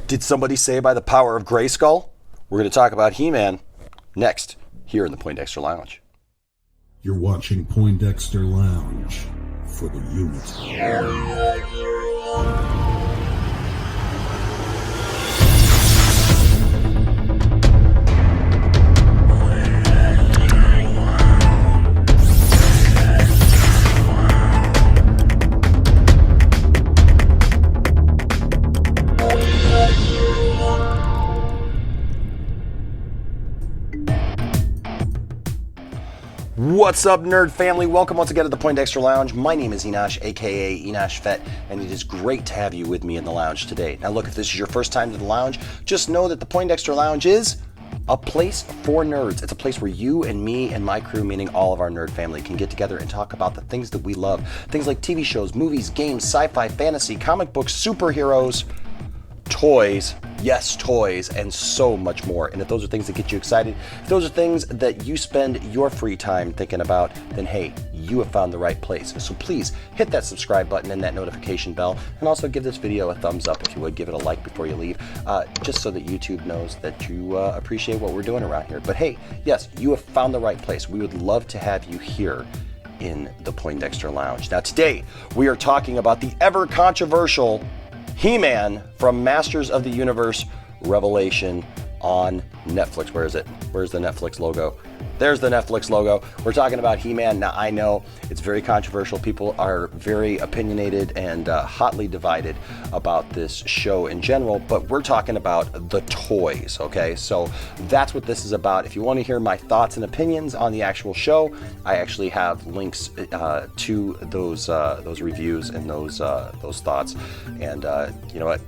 Did somebody say by the power of Grayskull? We're going to talk about He-Man next, here in the Poindexter Lounge. You're watching Poindexter Lounge for the unit. What's up, nerd family? Welcome once again to the Poindexter Lounge. My name is Enosh, aka Enosh Fett, and it is great to have you with me in the lounge today. Now look, if this is your first time to the lounge, just know that the Poindexter Lounge is a place for nerds. It's a place where you and me and my crew, meaning all of our nerd family, can get together and talk about the things that we love. Things like TV shows, movies, games, sci-fi, fantasy, comic books, superheroes, toys, yes, toys, and so much more. And if those are things that get you excited, if those are things that you spend your free time thinking about, then hey, you have found the right place. So please hit that subscribe button and that notification bell, and also give this video a thumbs up if you would. Give it a like before you leave, just so that YouTube knows that you appreciate what we're doing around here. But hey, yes, you have found the right place. We would love to have you here in the Poindexter Lounge. Now today, we are talking about the ever controversial He-Man from Masters of the Universe Revelation on Netflix. Where is it? Where's the Netflix logo? There's the Netflix logo. We're talking about He-Man. Now, I know it's very controversial. People are very opinionated and hotly divided about this show in general, but we're talking about the toys, okay? So that's what this is about. If you want to hear my thoughts and opinions on the actual show, I actually have links to those reviews and those thoughts. And you know what?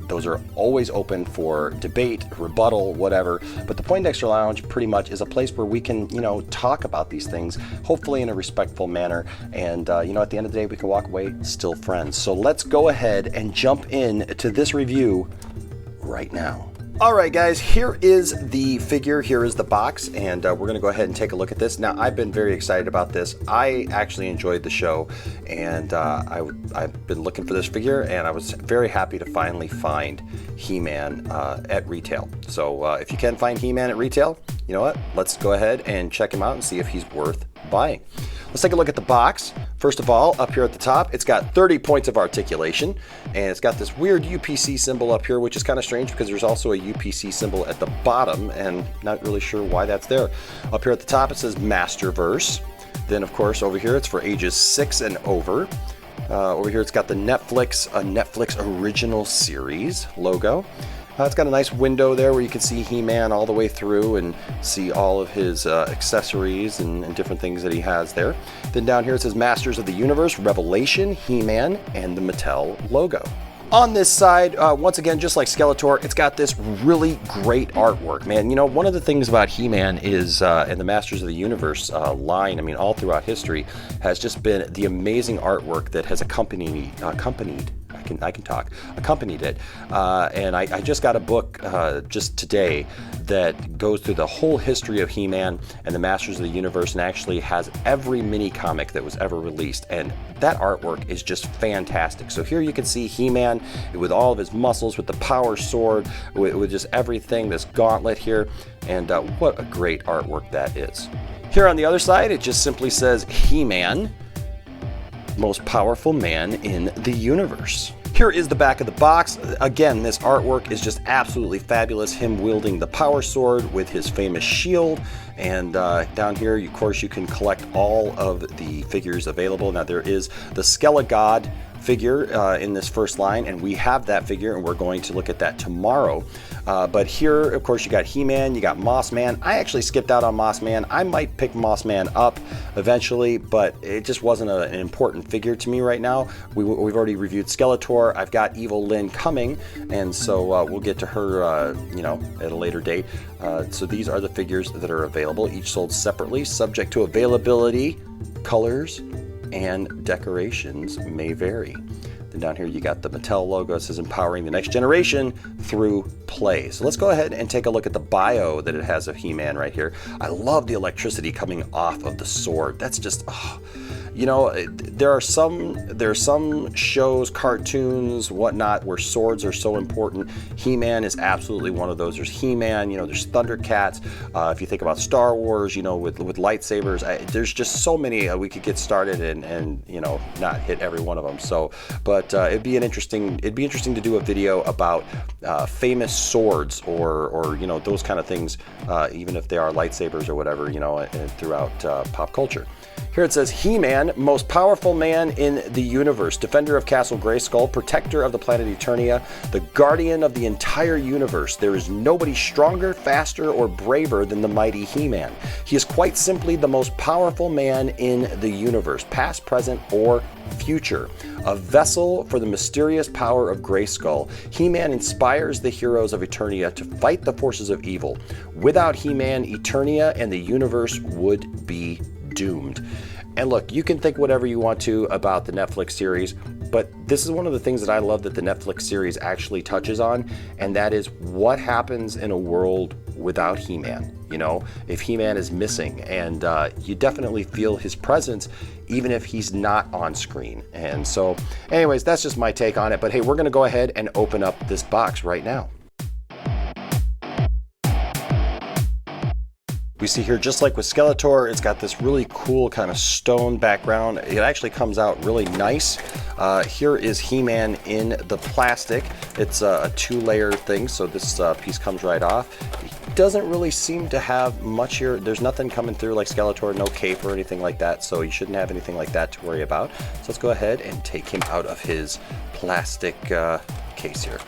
Those are always open for debate, rebuttal, whatever. But the Poindexter Lounge pretty much is a place where we can, talk about these things, hopefully in a respectful manner. And, at the end of the day, we can walk away still friends. So let's go ahead and jump in to this review right now. All right, guys, here is the figure, here is the box, and we're going to go ahead and take a look at this. Now, I've been very excited about this. I actually enjoyed the show, and I've been looking for this figure, and I was very happy to finally find He-Man at retail. So if you can find He-Man at retail, you know what? Let's go ahead and check him out and see if he's worth buying. Let's take a look at the box. First of all, up here at the top, it's got 30 points of articulation, and it's got this weird UPC symbol up here, which is kind of strange because there's also a UPC symbol at the bottom, and not really sure why that's there. Up here at the top, it says Masterverse. Then, of course, over here, it's for ages 6 and over. Over here, it's got the Netflix original series logo. It's got a nice window there where you can see He-Man all the way through and see all of his accessories and different things that he has there. Then down here it says Masters of the Universe, Revelation, He-Man, and the Mattel logo. On this side, once again, just like Skeletor, it's got this really great artwork, man. One of the things about He-Man is, and the Masters of the Universe line, all throughout history, has just been the amazing artwork that has accompanied it. And I just got a book just today that goes through the whole history of He-Man and the Masters of the Universe, and actually has every mini comic that was ever released. And that artwork is just fantastic. So here you can see He-Man with all of his muscles, with the power sword, with just everything, this gauntlet here. And what a great artwork that is. Here on the other side, it just simply says He-Man, most powerful man in the universe. Here is the back of the box. Again, this artwork is just absolutely fabulous. Him wielding the power sword with his famous shield. And down here, of course, you can collect all of the figures available. Now, there is the Skelegod figure in this first line, and we have that figure, and we're going to look at that tomorrow. But here, of course, you got He-Man, you got Moss Man. I actually skipped out on Moss Man. I might pick Moss Man up eventually, but it just wasn't an important figure to me right now. We've already reviewed Skeletor. I've got Evil Lynn coming, and so we'll get to her, at a later date. So these are the figures that are available, each sold separately, subject to availability, colors, and decorations may vary. Then down here you got the Mattel logo. It says empowering the next generation through play. So let's go ahead and take a look at the bio that it has of He-Man right here. I love the electricity coming off of the sword. That's just, you know, there are some shows, cartoons, whatnot, where swords are so important. He-Man is absolutely one of those. There's He-Man, you know, there's Thundercats. If you think about Star Wars, you know, with lightsabers, there's just so many. We could get started and you know, not hit every one of them. So, but it'd be interesting to do a video about famous swords or you know, those kind of things, even if they are lightsabers or whatever, you know, throughout pop culture. Here it says, He-Man, most powerful man in the universe, defender of Castle Grayskull, protector of the planet Eternia, the guardian of the entire universe. There is nobody stronger, faster, or braver than the mighty He-Man. He is quite simply the most powerful man in the universe, past, present, or future. A vessel for the mysterious power of Grayskull, He-Man inspires the heroes of Eternia to fight the forces of evil. Without He-Man, Eternia and the universe would be doomed. And look, you can think whatever you want to about the Netflix series, but this is one of the things that I love that the Netflix series actually touches on, and that is what happens in a world without He-Man. You know, if He-Man is missing, and you definitely feel his presence even if he's not on screen. And so anyways, that's just my take on it. But hey, we're going to go ahead and open up this box right now. We see here, just like with Skeletor, it's got this really cool kind of stone background. It actually comes out really nice. Here is He-Man in the plastic. It's a two-layer thing, so this piece comes right off. He doesn't really seem to have much here. There's nothing coming through like Skeletor, no cape or anything like that, so you shouldn't have anything like that to worry about. So let's go ahead and take him out of his plastic case here.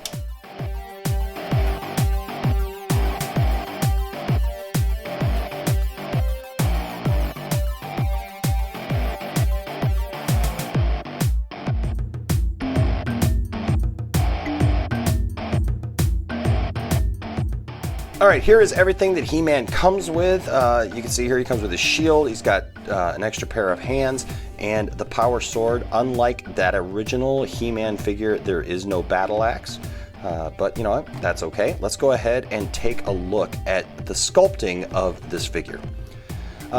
All right, here is everything that He-Man comes with. You can see here he comes with his shield. He's got an extra pair of hands and the power sword. Unlike that original He-Man figure, there is no battle axe. But you know what? That's okay. Let's go ahead and take a look at the sculpting of this figure.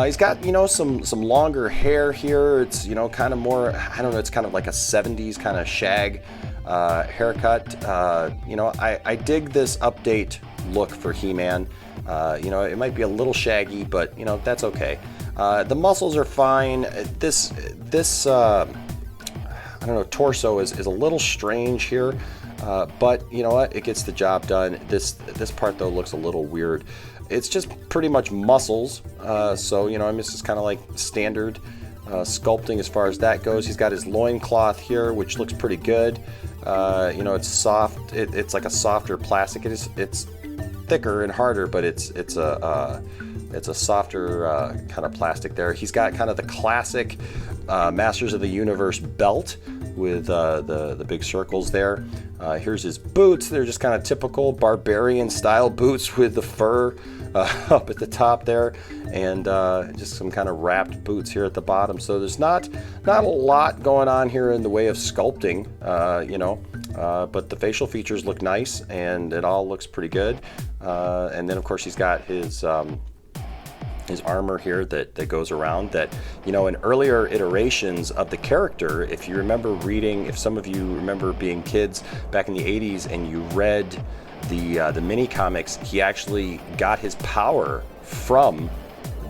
He's got, you know, some longer hair here. It's, you know, kind of more, I don't know, it's kind of like a 70s kind of shag haircut. You know, I dig this update look for He-Man. You know, it might be a little shaggy, but you know, that's okay. The muscles are fine. This I don't know, torso is a little strange here, but you know what, it gets the job done. This part though looks a little weird. It's just pretty much muscles, so you know, I mean, this is kind of like standard sculpting as far as that goes. He's got his loincloth here, which looks pretty good. You know, it's soft. It's like a softer plastic. It's thicker and harder, but it's a softer kind of plastic there. He's got kind of the classic Masters of the Universe belt with the big circles there. Here's his boots. They're just kind of typical barbarian style boots with the fur up at the top there, and just some kind of wrapped boots here at the bottom. So there's not a lot going on here in the way of sculpting, you know, but the facial features look nice and it all looks pretty good. And then of course he's got his armor here that goes around that, you know, in earlier iterations of the character, if you remember reading, if some of you remember being kids back in the 80s and you read the mini comics, he actually got his power from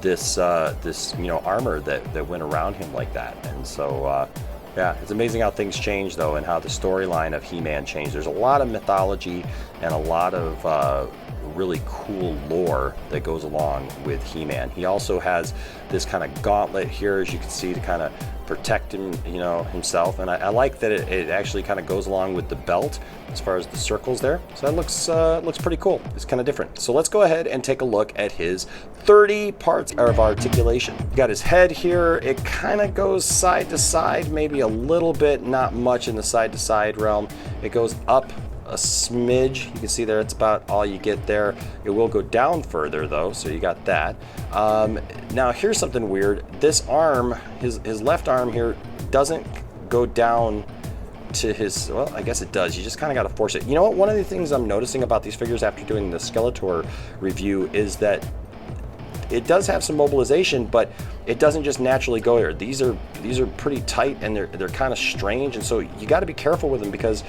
this you know, armor that went around him like that. And so yeah, it's amazing how things change though, and how the storyline of He-Man changed. There's a lot of mythology and a lot of really cool lore that goes along with He-Man. He also has this kind of gauntlet here, as you can see, to kind of protect him, you know, himself. And I like that it actually kind of goes along with the belt as far as the circles there. So that looks pretty cool. It's kind of different. So let's go ahead and take a look at his 30 parts of articulation. You got his head here. It kind of goes side to side, maybe a little bit, not much in the side to side realm. It goes up a smidge. You can see there, it's about all you get there. It will go down further though, so you got that. Now here's something weird. This arm, his left arm here, doesn't go down to his, well, I guess it does. You just kind of got to force it. You know what? One of the things I'm noticing about these figures after doing the Skeletor review is that it does have some mobilization, but it doesn't just naturally go here. These are pretty tight, and they're kind of strange, and so you got to be careful with them because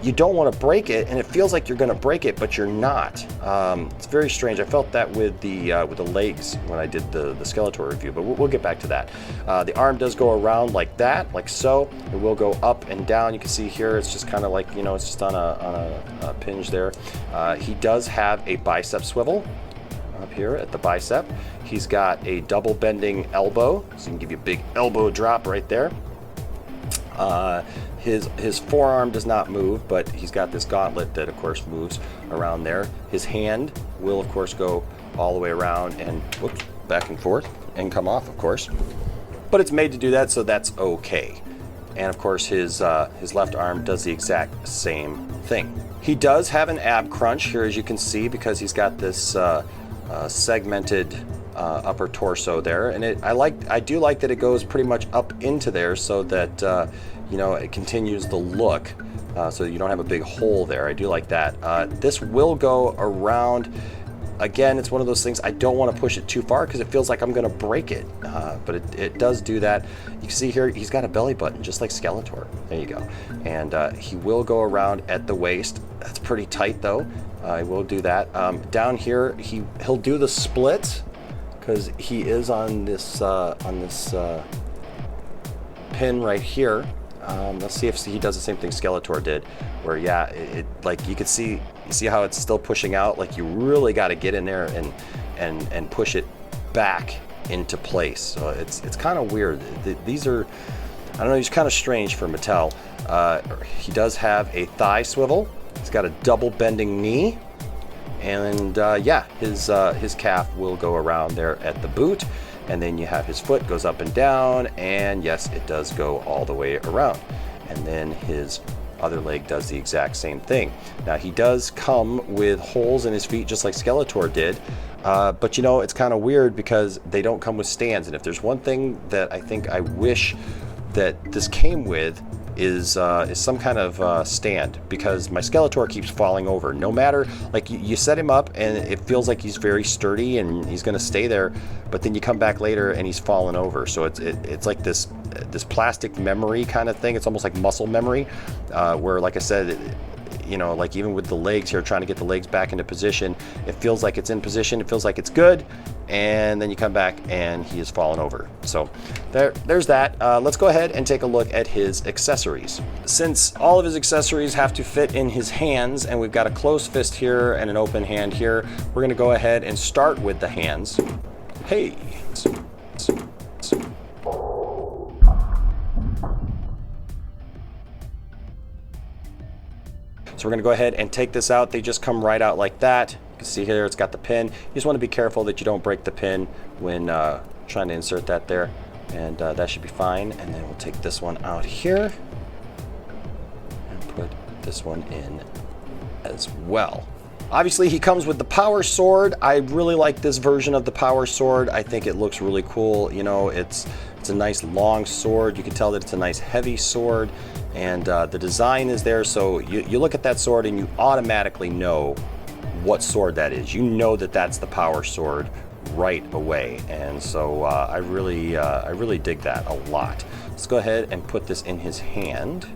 you don't want to break it, and it feels like you're going to break it, but you're not. It's very strange. I felt that with the legs when I did the Skeletor review, but we'll get back to that. The arm does go around like that, like so. It will go up and down. You can see here it's just kind of like, you know, it's just on a pinch there. He does have a bicep swivel up here at the bicep. He's got a double bending elbow, so he can give you a big elbow drop right there. His forearm does not move, but he's got this gauntlet that of course moves around there. His hand will of course go all the way around and whoops, back and forth and come off, of course. But it's made to do that, so that's okay. And of course his left arm does the exact same thing. He does have an ab crunch here, as you can see, because he's got this segmented upper torso there, and I do like that it goes pretty much up into there so that you know, it continues the look, so you don't have a big hole there. I do like that. This will go around. Again, it's one of those things, I don't want to push it too far because it feels like I'm going to break it, but it does do that. You can see here he's got a belly button just like Skeletor. There you go. And he will go around at the waist. That's pretty tight though. I will do that. Down here he'll do the split because he is on this pin right here. Let's see if he does the same thing Skeletor did, where yeah, it like you see how it's still pushing out. Like you really got to get in there and push it back into place. So it's kind of weird. These are, I don't know, he's kind of strange for Mattel. He does have a thigh swivel. He's got a double bending knee, and yeah, his calf will go around there at the boot. And then you have his foot goes up and down, and yes, it does go all the way around. And then his other leg does the exact same thing. Now he does come with holes in his feet just like Skeletor did, but you know, it's kind of weird because they don't come with stands. And if there's one thing that I think I wish that this came with is some kind of stand, because my Skeletor keeps falling over. No matter, like you set him up and it feels like he's very sturdy and he's going to stay there, but then you come back later and he's fallen over. So it's like this plastic memory kind of thing. It's almost like muscle memory, where, like I said, you know, like even with the legs here, trying to get the legs back into position, it feels like it's in position, it feels like it's good, and then you come back and he has fallen over. So there's that. Let's go ahead and take a look at his accessories. Since all of his accessories have to fit in his hands, and we've got a closed fist here and an open hand here, we're going to go ahead and start with the hands. Hey. So we're going to go ahead and take this out. They just come right out like that. You can see here it's got the pin. You just want to be careful that you don't break the pin when trying to insert that there, and that should be fine. And then we'll take this one out here and put this one in as well. Obviously he comes with the power sword. I really like this version of the power sword. I think it looks really cool. You know, it's a nice long sword. You can tell that it's a nice heavy sword, and the design is there, so you look at that sword and you automatically know what sword that is. You know that that's the power sword right away, and so I really dig that a lot. Let's go ahead and put this in his hand.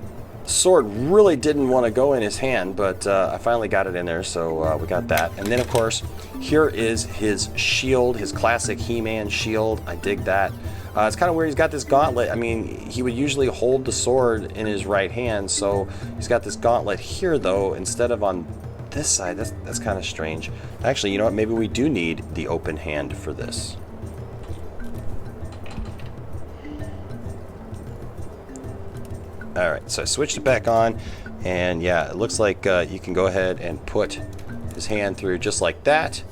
The sword really didn't want to go in his hand, but I finally got it in there, so we got that. And then of course here is his shield, his classic He-Man shield. I dig that. It's kind of weird. He's got this gauntlet. I mean, he would usually hold the sword in his right hand, so he's got this gauntlet here though instead of on this side. That's kind of strange. Actually, you know what? Maybe we do need the open hand for this. All right, so I switched it back on, and yeah, it looks like you can go ahead and put his hand through just like that,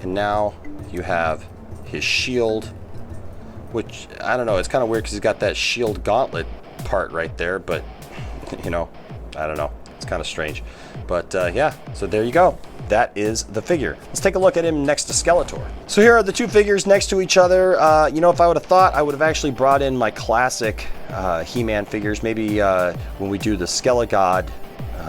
and now you have his shield, which I don't know, it's kind of weird because he's got that shield gauntlet part right there, but you know, I don't know, it's kind of strange. But yeah, so there you go. That is the figure. Let's take a look at him next to Skeletor. So here are the two figures next to each other. You know, if I would have thought, I would have actually brought in my classic He-Man figures. Maybe when we do the Skelegod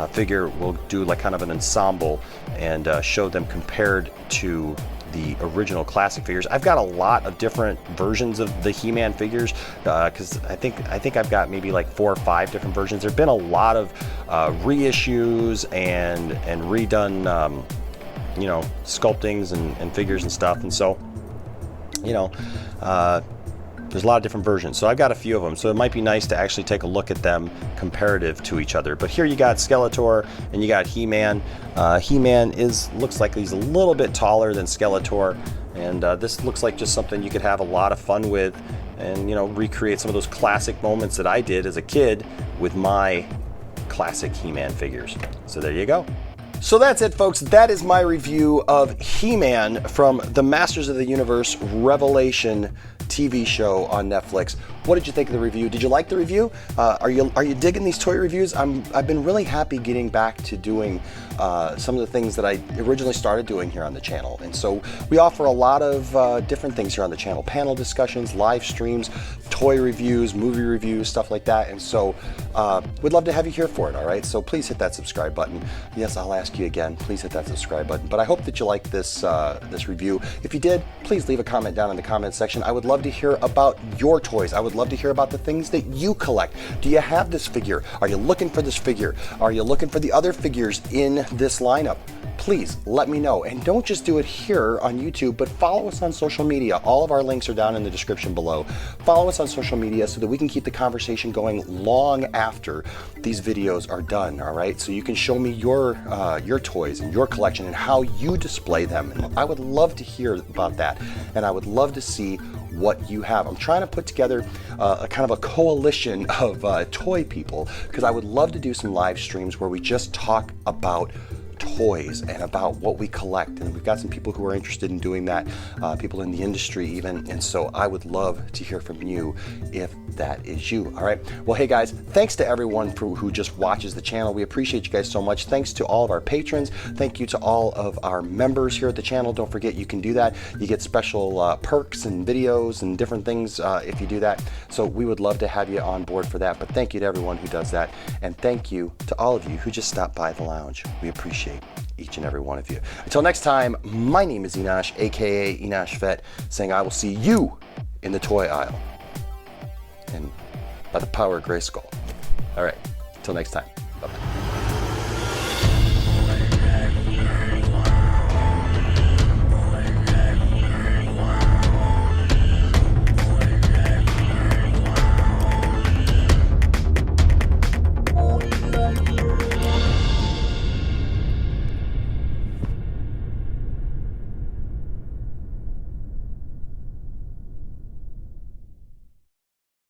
figure, we'll do like kind of an ensemble and show them compared to the original classic figures. I've got a lot of different versions of the He-Man figures because I think I've got maybe like 4 or 5 different versions. There've been a lot of reissues and redone you know, sculptings and figures and stuff, and so you know, there's a lot of different versions. So I've got a few of them, so it might be nice to actually take a look at them comparative to each other. But here you got Skeletor and you got He-Man. He-Man looks like he's a little bit taller than Skeletor, and this looks like just something you could have a lot of fun with, and you know, recreate some of those classic moments that I did as a kid with my classic He-Man figures. So there you go. So that's it, folks. That is my review of He-Man from the Masters of the Universe Revelation TV show on Netflix. What did you think of the review? Did you like the review? Are you digging these toy reviews? I've been really happy getting back to doing some of the things that I originally started doing here on the channel. And so we offer a lot of different things here on the channel: panel discussions, live streams, toy reviews, movie reviews, stuff like that. And so we'd love to have you here for it. All right, so please hit that subscribe button. Yes, I'll ask you again, please hit that subscribe button. But I hope that you liked this this review. If you did, please leave a comment down in the comment section. I would love to hear about your toys. I would love to hear about the things that you collect. Do you have this figure? Are you looking for this figure? Are you looking for the other figures in this lineup? Please let me know. And don't just do it here on YouTube, but follow us on social media. All of our links are down in the description below. Follow us on social media so that we can keep the conversation going long after these videos are done, all right? So you can show me your toys and your collection and how you display them. And I would love to hear about that, and I would love to see what you have. I'm trying to put together a kind of a coalition of toy people, because I would love to do some live streams where we just talk about toys and about what we collect, and we've got some people who are interested in doing that, people in the industry even, and so I would love to hear from you if that is you. All right, well, hey guys, thanks to everyone who just watches the channel. We appreciate you guys so much. Thanks to all of our patrons. Thank you to all of our members here at the channel. Don't forget, you can do that. You get special perks and videos and different things if you do that, so we would love to have you on board for that. But thank you to everyone who does that, and thank you to all of you who just stopped by the lounge. We appreciate each and every one of you. Until next time, my name is Enosh, aka Enosh Vet, saying I will see you in the toy aisle, and by the power of Grayskull. All right, until next time.